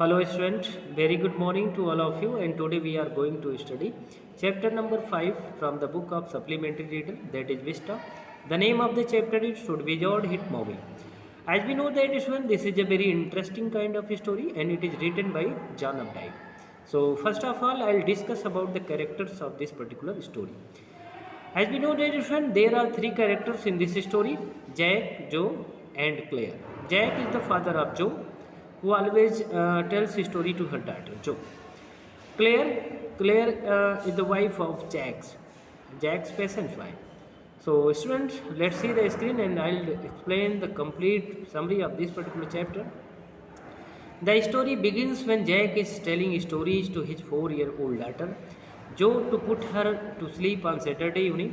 Hello students, very good morning to all of you, and today we are going to study chapter number 5 from the book of supplementary reader, that is Vista. The name of the chapter is Should Wizard Hit Movie. As we know that student, this is a very interesting kind of story and it is written by John Updike. So first of all, I will discuss about the characters of this particular story. As we know that student, there are three characters in this story: Jack, Joe and Claire. Jack is the father of Joe, who always tells his story to her daughter Joe. Claire is the wife of Jack's peasant wife. So students, let's see the screen and I'll explain the complete summary of this particular chapter. The story begins when Jack is telling stories to his 4-year-old daughter Joe to put her to sleep on Saturday evening.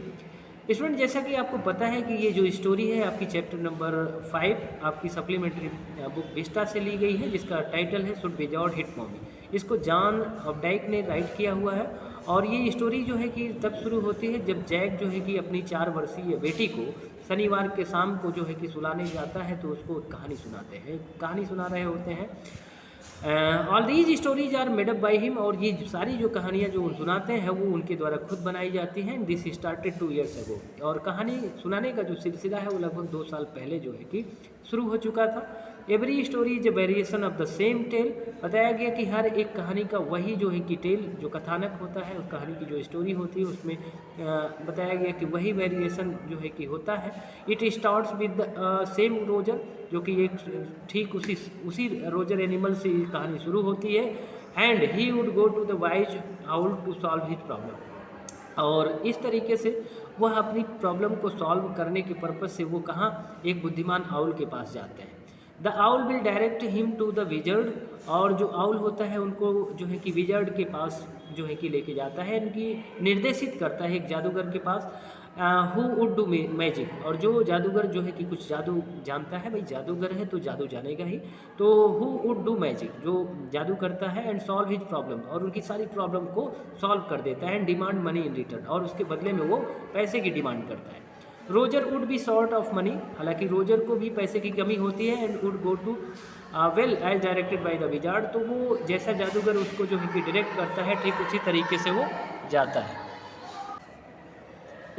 Student, जैसा कि आपको पता है कि ये जो story है आपकी चैप्टर नंबर 5 आपकी सप्लीमेंट्री बुक विस्टा से ली गई है, जिसका टाइटल है शुड विजार्ड हिट मॉमी। इसको जॉन अपडाइक ने राइट किया हुआ है और ये स्टोरी जो है कि तब शुरू होती है जब जैक जो है कि अपनी 4 वर्षीय बेटी को शनिवार के शाम को जो है कि सुलाने जाता है तो उसको कहानी सुना रहे होते हैं। All these stories are made up by him, और ये सारी जो कहानियाँ जो सुनाते हैं वो उनके द्वारा खुद बनाई जाती हैं। दिस स्टार्टेड 2 years ago, और कहानी सुनाने का जो सिलसिला है वो लगभग 2 साल पहले जो है कि शुरू हो चुका था। Every story is a variation of the same tale. बताया गया कि हर एक कहानी का वही जो है कि टेल जो कथानक होता है, उस कहानी की जो स्टोरी होती है उसमें बताया गया कि वही वेरिएशन जो है कि होता है। It starts with same Roger, जो कि एक ठीक उसी रोजर एनिमल से कहानी शुरू होती है। And he would go to the wise owl to solve his problem, और इस तरीके से वह अपनी प्रॉब्लम को सॉल्व करने के पर्पज़ से वो कहाँ एक बुद्धिमान आउल के पास जाते हैं। The owl will direct him to the wizard, और जो आउल होता है उनको जो है कि विजर्ड के पास जो है कि लेके जाता है, इनकी निर्देशित करता है एक जादूगर के पास, हु वुड डू मैजिक, और जो जादूगर जो है कि कुछ जादू जानता है, भाई जादूगर है तो जादू जानेगा ही, तो हु वुड डू मैजिक जो जादू करता है, एंड सॉल्व हिज प्रॉब्लम, और उनकी सारी प्रॉब्लम को सॉल्व कर देता है, and demand money in return, और उसके बदले में वो पैसे की डिमांड करता है। Roger would be short of money, हालांकि रोजर को भी पैसे की कमी होती है, and would go to well as directed by the wizard, तो वो जैसा जादूगर उसको जो है कि डायरेक्ट करता है ठीक उसी तरीके से वो जाता है।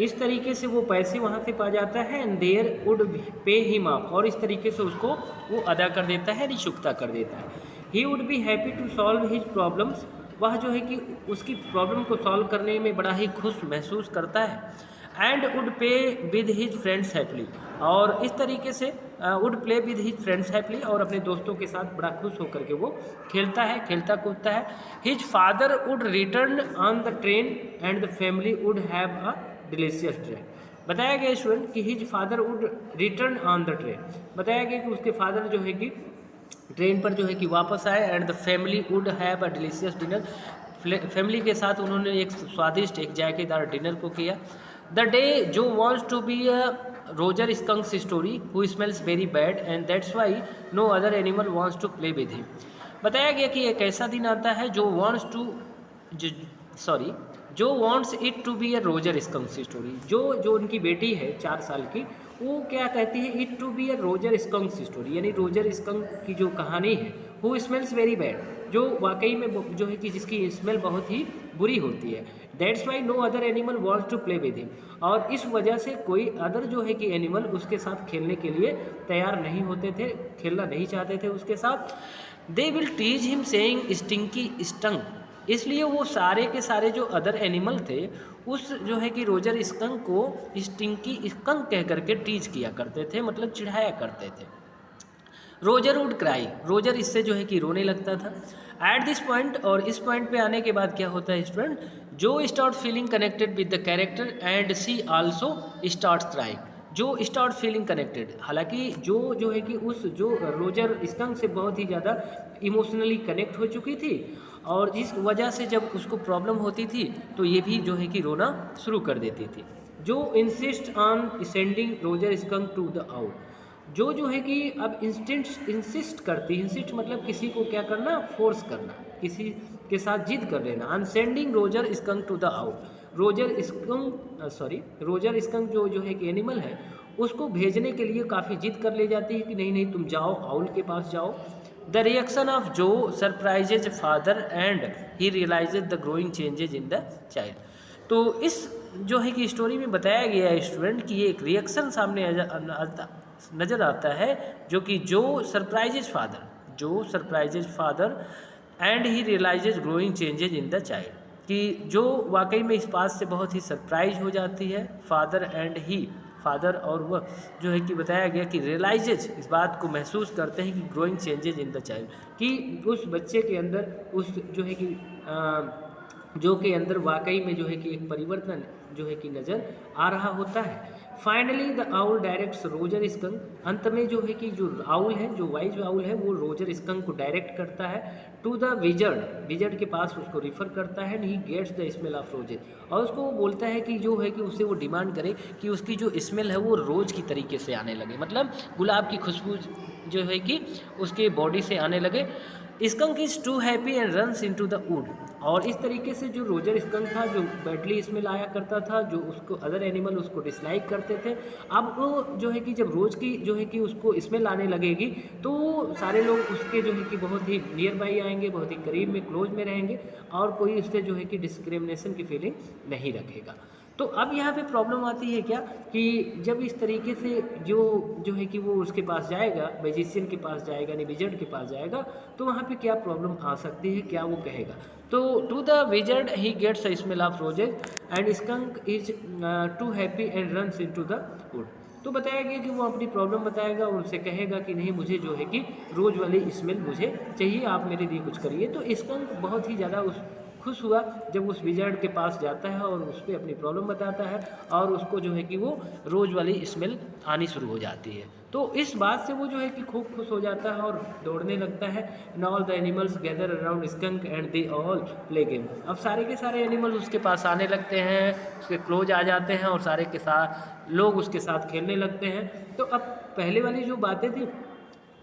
इस तरीके से वो पैसे वहाँ से पा जाता है, and there would pay him off, और इस तरीके से उसको वो अदा कर देता है, चुकता कर देता है। He would be happy to solve his problems, वह जो है कि उसकी प्रॉब्लम को सॉल्व करने में बड़ा ही खुश महसूस करता है। एंड वुड पे विद हिज फ्रेंड्स हैप्पली, और इस तरीके से would play with his friends happily, और अपने दोस्तों के साथ बड़ा खुश होकर के वो खेलता कूदता है। His father would return on the train and the family would have a delicious train. बताया गया स्टूडेंट कि his father would return on the train, बताया गया कि उसके फादर जो है कि ट्रेन पर जो है कि वापस आए, and the family would have a delicious dinner, family के साथ उन्होंने एक स्वादिष्ट एक जायकेदार डिनर को किया। The day Jo wants to be a Roger skunk's story who smells very bad, and that's why no other animal wants to play with him. बताया गया कि एक ऐसा दिन आता है Jo wants it to be a Roger skunk's story, Jo उनकी बेटी है 4 साल की, वो क्या कहती है, it to be a Roger skunk's story, यानी रोजर स्कंक की जो कहानी है, हु स्मेल्स वेरी बैड, जो वाकई में जो है कि जिसकी स्मेल बहुत ही बुरी होती है। That's why no other animal wants to play with him, और इस वजह से कोई अदर जो है कि एनिमल उसके साथ खेलने के लिए तैयार नहीं होते थे, खेलना नहीं चाहते थे उसके साथ। They will tease him saying stinky stung, इसलिए वो सारे के सारे जो अदर एनिमल थे उस जो है कि रोजर स्कंक को स्टिंकी स्कंक कह करके टीज किया करते थे, मतलब चिढ़ाया करते थे। रोजर वुड क्राई, रोजर इससे जो है कि रोने लगता था। एट दिस पॉइंट, और इस पॉइंट पे आने के बाद क्या होता है स्टूडेंट, जो start feeling connected with the character and she also start crying, जो स्टार्ट फीलिंग कनेक्टेड, हालांकि जो है कि उस जो रोजर स्कंक से बहुत ही ज़्यादा इमोशनली कनेक्ट हो चुकी थी, और जिस वजह से जब उसको प्रॉब्लम होती थी तो ये भी जो है कि रोना शुरू कर देती थी। जो insist on sending Roger skunk to the out, जो है कि अब इंसिस्ट करती, इंसिस्ट मतलब किसी को क्या करना, फोर्स करना, किसी के साथ जिद कर लेना। On sending Roger skunk to the out, Roger skunk जो है कि एनिमल है उसको भेजने के लिए काफ़ी जिद कर ले जाती है कि नहीं तुम जाओ, आउल के पास जाओ, the reaction of Jo surprises father and he realises the growing changes in the child. तो इस जो है कि स्टोरी में बताया गया है स्टूडेंट कि ये एक रिएक्शन सामने नज़र आता है, जो कि Jo surprises father and he realises growing changes in the child, कि जो वाकई में इस बात से बहुत ही सरप्राइज हो जाती है फादर और वह जो है कि बताया गया कि रियलाइजेज इस बात को महसूस करते हैं कि growing changes in the child, कि उस बच्चे के अंदर उस जो है कि जो के अंदर वाकई में जो है कि एक परिवर्तन जो है कि नज़र आ रहा होता है। Finally the owl directs Roger skunk, अंत में जो है कि जो आउल है, जो वाइज आउल है, वो रोजर स्कंक को डायरेक्ट करता है टू द विजर्ड के पास उसको रिफ़र करता है, he gets the smell of roses, और उसको वो बोलता है कि जो है कि उससे वो डिमांड करे कि उसकी जो स्मेल है वो रोज़ की तरीके से आने लगे, मतलब गुलाब की खुशबू जो है कि उसके बॉडी से आने लगे। Skunk is too happy and runs into the wood, और इस तरीके से जो रोजर स्कंक था, जो बैडली स्मेल आया करता था, जो उसको अदर एनिमल उसको डिसलाइक करते थे, अब वो जो है कि जब रोज़ की जो है कि उसको स्मेल आने लगेगी तो सारे लोग उसके जो है कि बहुत ही नियर बाई आएंगे, बहुत ही करीब में क्लोज में रहेंगे, और कोई उससे जो है कि डिस्क्रिमिनेशन की फीलिंग नहीं रखेगा। तो अब यहाँ पे प्रॉब्लम आती है क्या, कि जब इस तरीके से जो है कि वो उसके पास जाएगा, मैजिशियन के पास जाएगा, यानी विजर्ड के पास जाएगा, तो वहाँ पे क्या प्रॉब्लम आ सकती है, क्या वो कहेगा। तो to the wizard he gets a smell of roses and skunk is too happy and runs into the wood. तो बताया गया कि वो अपनी प्रॉब्लम बताएगा और उनसे कहेगा कि नहीं, मुझे जो है कि रोज़ वाली स्मेल मुझे चाहिए, आप मेरे लिए कुछ करिए। तो स्कंक बहुत ही ज़्यादा खुश हुआ जब उस विजर्ड के पास जाता है और उस पर अपनी प्रॉब्लम बताता है, और उसको जो है कि वो रोज़ वाली स्मेल आनी शुरू हो जाती है। तो इस बात से वो जो है कि खूब खुश हो जाता है और दौड़ने लगता है। And all the animals gather around skunk and they all play game. अब सारे के सारे एनिमल्स उसके पास आने लगते हैं, उसके क्लोज आ जाते हैं, और सारे के साथ लोग उसके साथ खेलने लगते हैं। तो अब पहले वाली जो बातें थी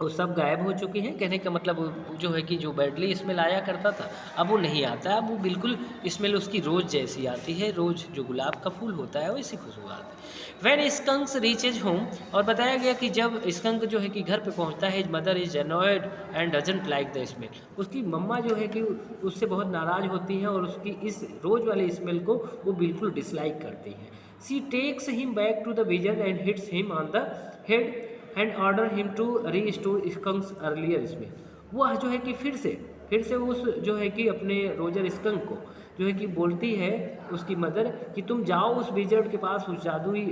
वो सब गायब हो चुकी हैं। कहने का मतलब जो है कि जो बैडली स्मेल आया करता था अब वो नहीं आता है, अब वो बिल्कुल स्मेल उसकी रोज़ जैसी आती है, रोज़ जो गुलाब का फूल होता है वैसी खुशबू आती है। व्हेन स्कंक्स रीचेज होम, और बताया गया कि जब स्कंक जो है कि घर पे पहुंचता है, mother is annoyed and doesn't like the smell, उसकी मम्मा जो है कि उससे बहुत नाराज़ होती हैं और उसकी इस रोज़ वाले स्मेल को वो बिल्कुल डिसलाइक करती हैं। She takes him back to the विजन and hits him on the head and order him to restore skunk's earlier smell. वह जो है कि फिर से उस जो है कि अपने रोजर स्कंक को जो है कि बोलती है उसकी मदर कि तुम जाओ उस विजर्ड के पास, उस जादुई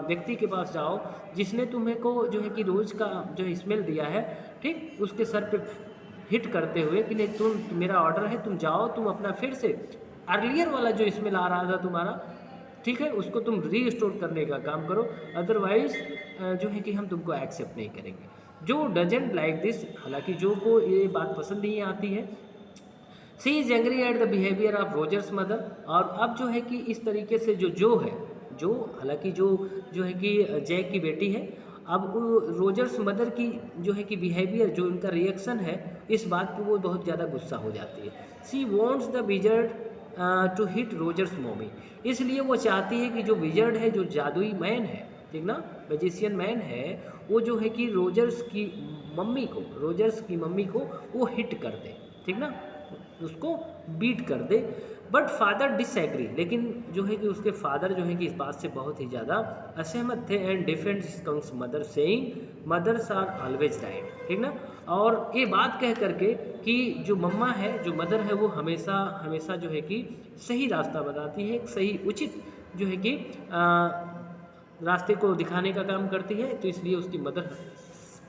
व्यक्ति के पास जाओ जिसने तुम्हें को जो है कि रोज़ का जो स्मेल दिया है, ठीक, उसके सर पे हिट करते हुए कि नहीं, तुम, मेरा ऑर्डर है, तुम जाओ, तुम अपना फिर से अर्लियर वाला जो स्मेल आ रहा था तुम्हारा, ठीक है, उसको तुम रीस्टोर करने का काम करो, अदरवाइज जो है कि हम तुमको एक्सेप्ट नहीं करेंगे। जो डजेंट लाइक दिस, हालांकि जो को ये बात पसंद नहीं आती है। She is angry at the behaviour of Roger's mother, और अब जो है कि इस तरीके से जो है, जो हालांकि जो है कि जैक की बेटी है, अब वो रोजर्स मदर की जो है कि बिहेवियर, जो उनका रिएक्शन है, इस बात पर वो बहुत ज़्यादा गुस्सा हो जाती है। She wants the wizard to hit Roger's mommy, इसलिए वो चाहती है कि जो विजर्ड है, जो जादुई मैन है, ठीक ना, मैजिशियन मैन है, वो जो है कि रोजर्स की मम्मी को वो हिट कर दे, ठीक ना, उसको बीट कर दे। बट फादर डिसएग्री, लेकिन जो है कि उसके फादर जो है कि इस बात से बहुत ही ज़्यादा असहमत थे। And defend skunk's mother saying mothers are always right, ठीक ना, और ये बात कह करके कि जो मम्मा है, जो मदर है, वो हमेशा जो है कि सही रास्ता बताती है, एक सही उचित जो है कि रास्ते को दिखाने का काम करती है। तो इसलिए उसकी मदर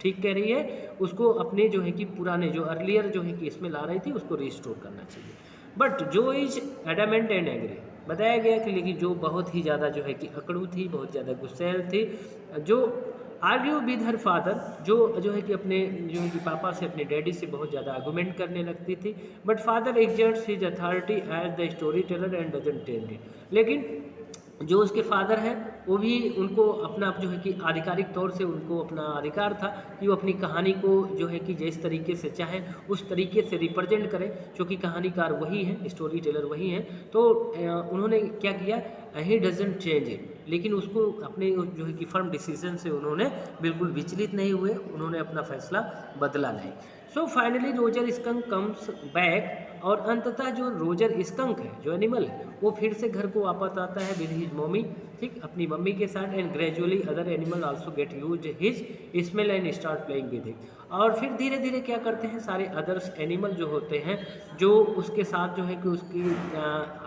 ठीक कह रही है, उसको अपने जो है कि पुराने जो अर्लियर जो है कि इसमें ला रही थी उसको रिस्टोर करना चाहिए। बट जो इज एडामेंट एंड एग्री, बताया गया कि लेकिन जो बहुत ही ज़्यादा जो है कि अकड़ू थी, बहुत ज़्यादा गुस्सैल थी, जो आर्ग्यू विद हर फादर, जो है कि अपने जो है कि पापा से, अपने डैडी से बहुत ज़्यादा आर्गूमेंट करने लगती थी। But father exerts his authority as the story teller and doesn't tell it, लेकिन जो उसके फादर हैं वो भी उनको अपना जो है कि आधिकारिक तौर से उनको अपना अधिकार था कि वो अपनी कहानी को जो है कि जिस तरीके से चाहें उस तरीके से रिप्रेजेंट करें, क्योंकि कहानीकार वही हैं, स्टोरी टेलर वही हैं। तो उन्होंने क्या किया, ही डजंट चेंज इट, लेकिन उसको अपने जो है कि फर्म डिसीजन से उन्होंने बिल्कुल विचलित नहीं हुए, उन्होंने अपना फैसला बदला नहीं। So finally Roger skunk comes back, और अंततः जो रोजर स्कंक है, जो एनिमल है, वो फिर से घर को वापस आता है विद हिज मम्मी, ठीक, अपनी मम्मी के साथ। And gradually other animal also get use his smell and start playing with him. और फिर धीरे धीरे क्या करते हैं, सारे अदर्स एनिमल जो होते हैं, जो उसके साथ जो है कि उसकी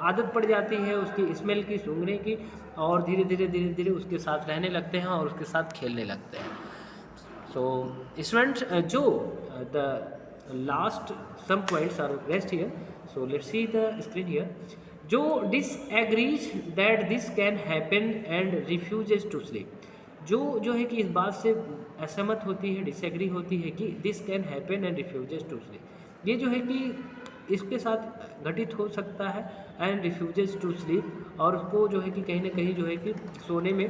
आदत पड़ जाती है उसकी स्मेल की, सूंघने की, और धीरे धीरे उसके साथ रहने लगते हैं और उसके साथ खेलने लगते हैं। सो स्टूडेंट्स, जो the last some points are rest here, so let's see the screen here. Jo disagrees that this can happen and refuses to sleep, जो है कि इस बात से असहमत होती है, डिसएग्री होती है कि this can happen and refuses to sleep, ये जो है कि इसके साथ घटित हो सकता है, एंड रिफ्यूजेस टू स्लीप, और उसको जो है कि कहीं ना कहीं जो है कि सोने में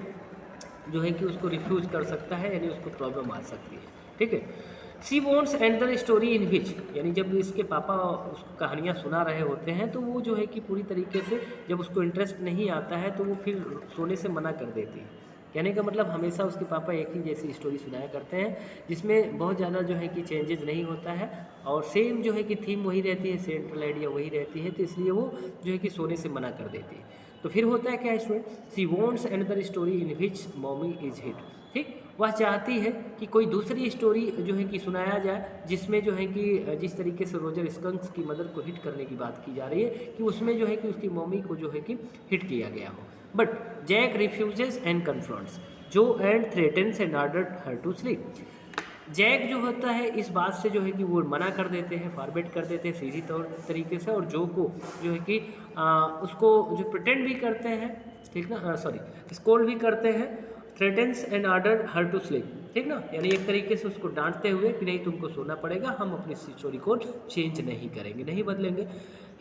जो है कि उसको रिफ्यूज़ कर सकता है, यानी उसको प्रॉब्लम आ सकती है, ठीक है। She wants another story in which, यानी जब इसके पापा उसको कहानियाँ सुना रहे होते हैं तो वो जो है कि पूरी तरीके से जब उसको इंटरेस्ट नहीं आता है तो वो फिर सोने से मना कर देती है। कहने का मतलब हमेशा उसके पापा एक ही जैसी स्टोरी सुनाया करते हैं, जिसमें बहुत ज़्यादा जो है कि चेंजेस नहीं होता है, और सेम जो है कि थीम वही रहती है, सेंट्रल आइडिया वही रहती है, तो इसलिए वो जो है कि सोने से मना कर देती है। तो फिर होता है क्या student, she wants another story in which mommy is hit, ठीक, वह चाहती है कि कोई दूसरी स्टोरी जो है कि सुनाया जाए, जिसमें जो है कि जिस तरीके से रोजर स्कंक्स की मदर को हिट करने की बात की जा रही है, कि उसमें जो है कि उसकी मम्मी को जो है कि हिट किया गया हो। But Jack refuses and confronts Jo and threatens and order her to sleep. Jack जो होता है इस बात से जो है कि वो मना कर देते हैं, फॉरवर्ड कर देते हैं सीधी तरीके से, और जो को जो है कि उसको जो प्रिटेंड भी करते हैं, ठीक ना, सॉरी, स्कोल्ड भी करते हैं, threatens and order her to sleep, ठीक ना, यानी एक तरीके से उसको डांटते हुए कि नहीं तुमको सोना पड़ेगा, हम अपनी स्टोरी को चेंज नहीं करेंगे, नहीं बदलेंगे।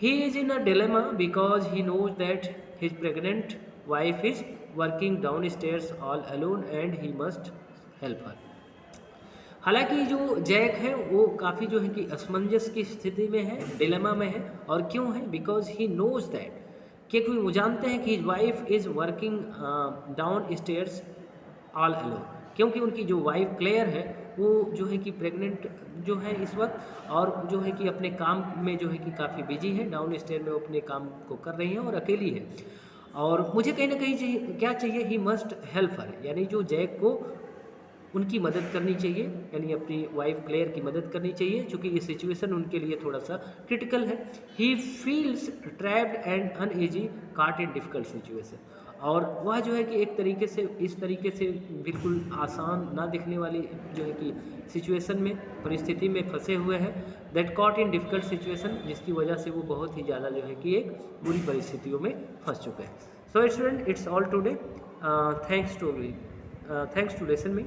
He is in a dilemma because he knows that his pregnant wife is working down stairs all alone and he must help her. हालांकि जो जैक है वो काफ़ी जो है कि असमंजस की स्थिति में है, डिलेमा में है, और क्यों है, बिकॉज ही नोज दैट, क्योंकि वो जानते हैं कि his wife is working down stairs all alone, क्योंकि उनकी जो वाइफ क्लेयर है वो जो है कि प्रेग्नेंट जो है इस वक्त, और जो है कि अपने काम में जो है कि काफ़ी बिजी है, डाउन स्टेयर में वो अपने काम को कर रही हैं और अकेली है। और मुझे कहीं ना कहीं चाहिए, क्या चाहिए, ही मस्ट हेल्प हर, यानी जो जैक को उनकी मदद करनी चाहिए, यानी अपनी वाइफ क्लेयर की मदद करनी चाहिए, क्योंकि ये सिचुएशन उनके लिए थोड़ा सा क्रिटिकल है। He feels trapped and uneasy काट इन डिफिकल्ट सिचुएशन, और वह जो है कि एक तरीके से इस तरीके से बिल्कुल आसान ना दिखने वाली जो है कि सिचुएशन में, परिस्थिति में फंसे हुए हैं, that caught in difficult situation, जिसकी वजह से वो बहुत ही ज़्यादा जो है कि एक बुरी परिस्थितियों में फंस चुके हैं। So student, it's all today, thanks to listen me.